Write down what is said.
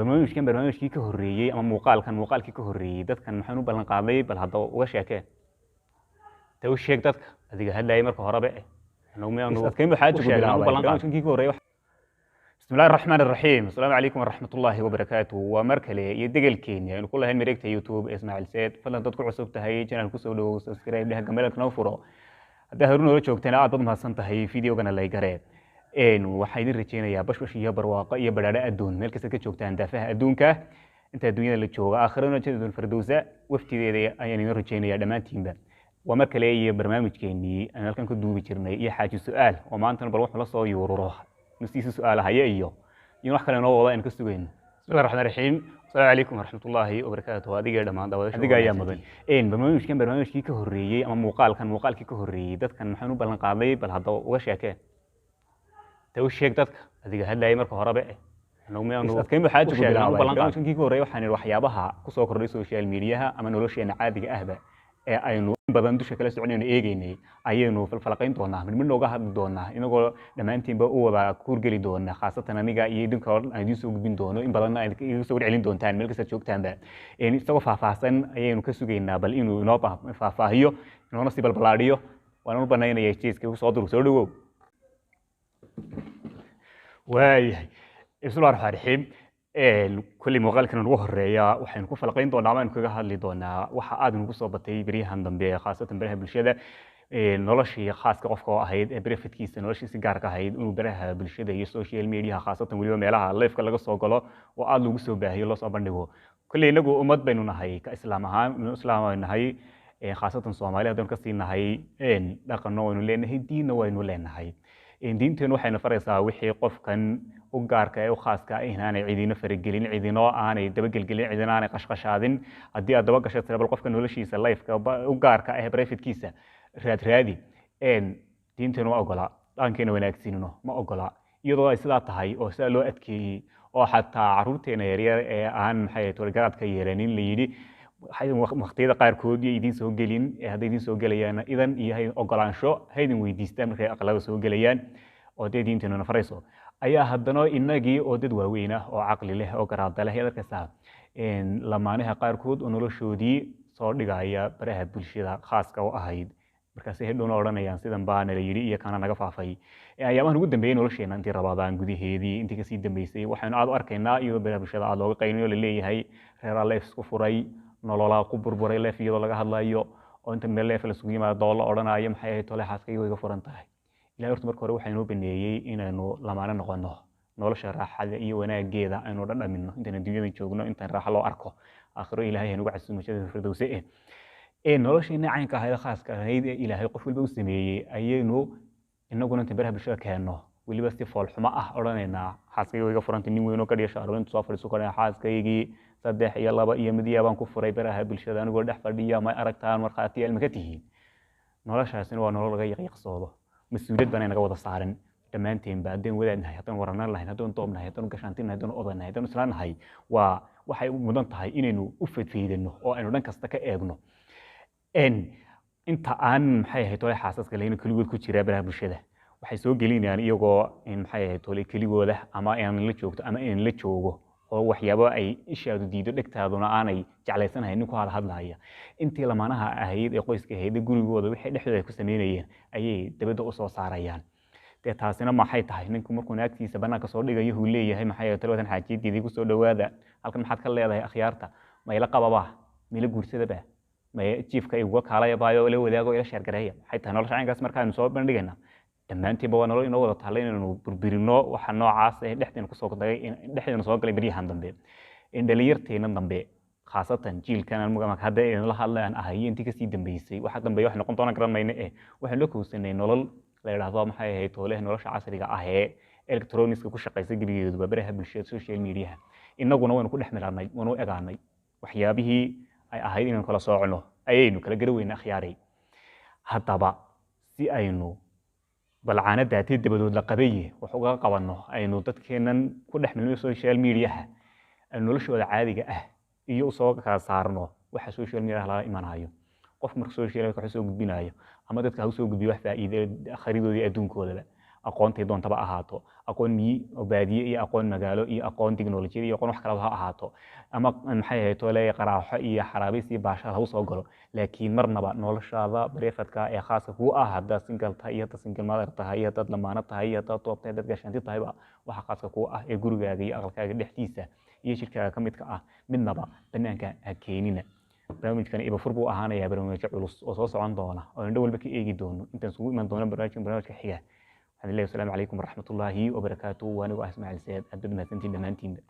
barnaamijkii ka horreeyay ama muuqaalkii ka horreeyay dadkan maxaan u ballan qaaday bal hadda uga sheekeen ta u sheeg dadka adiga hadlayay marka horeba بسم الله الرحمن الرحيم السلام عليكم ورحمة الله وبركاته ومركلي يدقل كينيا يعني كلها مريكة يوتيوب اسماعيل سيد فلان تدكو عصبت هاي جنال كسولو سبسكرايب لها قمالك نوفرو هذا هرون ولا شوكتنا عدد ما سنت هاي فيديو كان الله يقرأ إنه وحيد الرجينا يا بش يا برواقة يا بدر أدون ملك سكت شوكتان دافع أدونك أنت الدنيا اللي تشوفها آخرنا تجدون فردوسة وفتي ذي يعني الرجينا يا دمان تيمبا ومركلي برنامج كيني أنا كان كنت دوبي كرني يحاجي سؤال وما أنت بروح ولا صاي وروح نسيس سؤال هيا إياه ينوح كنا نوضا إن كستوين بسم الله الرحمن الرحيم السلام عليكم ورحمة الله وبركاته هذه قاعدة ما دوا هذه قاعدة مدن برنامج كي كهرية أما موقال كي كهرية دت كان محنو بلن قاضي بل هذا وش يكاه توشيك دت هذه هلا يمر كهرباء إنه كم بحاجة كده بلن قاضي كي كهرية وحن الوحيابها كسوق السوشيال ميديا أما نولش يعني عادي أهبة aynu badan dusha kala soconayno eegaynay ayaynu falfalaqayn doonaa mid nooga hadli doonaa inagoo dhammaantiinba u wada kuurgeli doona khaasatan aniga iyo idinka aan idiin soo gudbin doono in badan ay igu soo celin doontaan meel kasta joogtaanba isagoo faahfaahsan ayaynu ka sugaynaa bal inuu inoo faahfaahiyo inoona si balbalaadhiyo waan u banaynaya jeeska soo durug soo dhawow waayahay bismillah ar-rahmaan ar-rahiim كل مقال كنا نروح الرياء وحين كوفا لقين دونا ما نكوجا هذا دونا وحقاد نقص بطي بريه هندم خاصة بريه بالشدة نلاشي خاص كأفكار هيد بريه كيس نلاشي سيجار كهيد وبريه بالشدة السوشيال ميديا خاصة واليوم يلاها لايف كلا قصة قلا وقاد نقص به يلا صابر نجوا كل نجوا أمد بيننا هاي كإسلامها من إسلام هاي خاصة الصومالية دون كسين هاي لكن نوعين لين هي دين نوعين لين هاي diinteenu waxayna faraysaa wixii qofkan u gaarka ee u khaaska ah inaanay ciidina faragelin ciidino aanay dabagelgelin ciidina aanay qashqashaadin haddii aad daba gashay sabab qofka noloshiisa life-ka u gaarka ah private-kiisa raadi diinteenu ma ogola dhaankeena wanaagsanino ma ogola iyadoo ay sidaa tahay oo sida loo adkeeyey oo xataa caruurteena yaryar ee aan maxay tolgaraadka yeelanin la yidhi waqtiyada qaarkood iyo idin soo gelin hadday idin soo gelayaan idan iyo hay ogolaansho haydin weydiistaan markay aqlada soo gelayaan oo dee diinteena farayso ayaa haddana inagii oo dad waaweyn ah oo caqli leh oo garaada leh darkasta lamaanaha qaarkood oo noloshoodii soo dhigaya baraha bulshada khaaska u ahayd markaas ay dhowna oranayaan sidan baan la yiri iyo kana naga faafay ayaamahan ugu dambeeyay nolosheena intii rabadaan gudaheedii intii kasii dambeysay waxaan aad u arkaynaa iyo baraha bulshada aad looga qaynayo la leeyahay reer life isku furay nololaa ku burburay leef iyadoo laga hadlayo oo inta meel leef la isugu yimaado doolla odhanaya maxay ahayd tole xaaskayga way ga furan tahay ilaahay horta marka hore waxaynu baneeyay inaynu lamaana noqono nolosha raaxada iyo wanaageeda aynu dhadhamino intaan dunyada joogno intaan raaxo loo arko aakhiro ilaahay aynu casuumo shada firdawsi nolosheena caynka ahayd khaaska ahayd ilaahay qof walba u sameeyay ayaynu inaguna inta baraha bulshada keeno weliba si fool xumo ah odhanaynaa xaaskayga way ga furantay nin weyn oo ka dhashay arrintu soo fadhiiso kana xaaskaygii saddex iyo laba iyo mid baan ku furay baraha bulshada anigoo dhex fadhiya ma aragtaan markhaati ilma ka tihiin noloshaasina waa nolol laga yaqiiqsoodo mas'uuliyad baan inaga wada saaran dhammaanteen baa haddaan wadaadnahay haddaan waranaan lahayn haddaan doobnahay haddaan gashaantinahay haddaan odanahay haddaan islaanahay waa waxay mudan tahay inaynu u fadfiidano oo aynu dhan kasta ka eegno inta aan maxay ahayd tole xaasaska lahayn keligood ku jira baraha bulshada waxay soo gelinayaan iyagoo maxay ahayd tole keligooda ama aan la joogto ama aan la joogo oo waxyaabo ay ishaadu diido dhegtaaduna aanay jeclaysanahay nin ku hadlaya intii lamaanaha ahayd ee qoyska ahayd gurigooda wixii dhexdooda ku sameynayeen ayay dabadda u soo saarayaan dee taasina maxay tahay ninku markuu naagtiisa banaanka soo dhigayo uu leeyahay maxay taladan xaajiyeedii ku soo dhawaada halkan maxaad ka leedahay akhyaarta ma ila qababa ma ila guursadaba ma jiifka igu kaalaya baayo la wadaago ila sheergareeya maxay tahay nolosha caynkaas markaanu soo bandhigayna dhammaantiinba waa nolol inoo wada taallay inaynu burburino waxa noocaas ah dhexdeena kusoo dagay dhexdeena soo galay beriyahan dambe dhalinyarteena dambe khaasatan jiilkan aan hadda la hadlayaan ahay intii kasii dambeysay waxa dambeeya wax noqon doona garanayna waxaan la kowsanay nolol la yiraahdo maxay ahayd toole nolosha casriga ah ee electronics ku shaqeysa gurigeedu baraha bulshada social media inaguna waynu ku dhex milanay waynu eegaanay waxyaabihii ay ahayd inaan kala soocno ayaynu kala garaweyna akhyaaray haddaba si aynu balcaanada tii dabadood la qabeeyay wax uga qabanno aynu dadkeenan ku dhex milno social media noloshooda caadiga ah iyo soo ka saarno waxa social media la imanayo qof marka social media ka soo gudbinayo ama dadka ha soo gudbiyo wax faa'iido akhridoodii adduunkooda aqoontay doontaba ahaato aqoon miyi oo baadiye iyo aqoon magaalo iyo aqoon tiknoolajiyada iyo aqoon wax kalaba ha ahaato ama maxay ahayd tole qaraaxo iyo xaraabis iyo baashaal ha usoo galo laakiin marnaba noloshaada bareefadka ee khaaska kugu ah haddaad single tahay iyo haddaad single mother tahay iyo haddaad lamaano tahay iyo haddaad toobtahay haddaad gaashaanti tahayba waxa khaaska kugu ah ee gurigaaga iyo aqalkaaga dhexdiisa iyo shirkaaga ka midka ah midnaba banaanka ha keenina barnaamijkan ibafur buu ahaanayaa barnaamijyo culus oo soo socon doona oo indho walba ka eegi doono intaan isugu iman doono barnaamijka xiga waxaan leeyahay asalaamu calaykum waraxmatullaahi wabarakaatuh waanigu ah ismaaciil sayid aad bad mahadsantiin dhammaantiinba